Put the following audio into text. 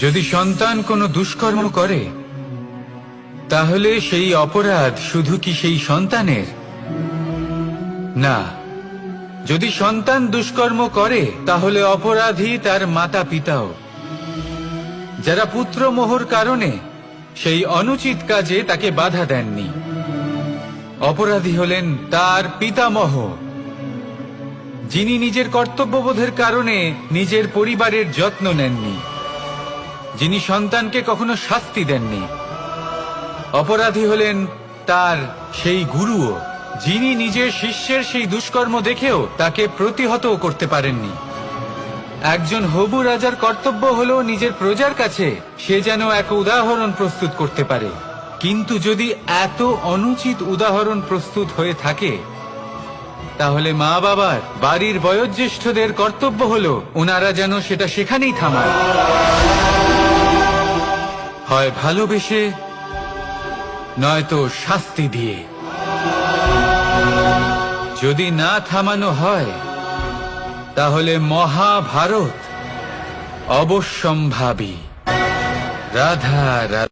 যদি সন্তান কোনো দুষ্কর্ম করে তাহলে সেই অপরাধ শুধু কি সেই সন্তানের? না, যদি সন্তান দুষ্কর্ম করে তাহলে অপরাধী তার মাতা পিতাও, যারা পুত্রমোহর কারণে সেই অনুচিত কাজে তাকে বাধা দেননি। অপরাধী হলেন তার পিতামহ, যিনি নিজের কর্তব্যবোধের কারণে নিজের পরিবারের যত্ন নেননি, যিনি সন্তানকে কখনো শাস্তি দেননি। অপরাধী হলেন তার সেই গুরুও, যিনি নিজের শিষ্যের সেই দুষ্কর্ম দেখেও তাকে প্রতিহত করতে পারেননি। একজন হবু রাজার কর্তব্য হলো নিজের প্রজার কাছে সে যেন এক উদাহরণ প্রস্তুত করতে পারে, কিন্তু যদি এত অনুচিত উদাহরণ প্রস্তুত হয়ে থাকে তাহলে মা বাবার, বাড়ির বয়োজ্যেষ্ঠদের কর্তব্য হলো ওনারা যেন সেটা সেখানেই থামায়, হয় ভালোবেসে নয়তো শাস্তি দিয়ে। যদি না থামানো হয় তাহলে মহাভারত অবশ্যম্ভাবী। রাধা রাধা।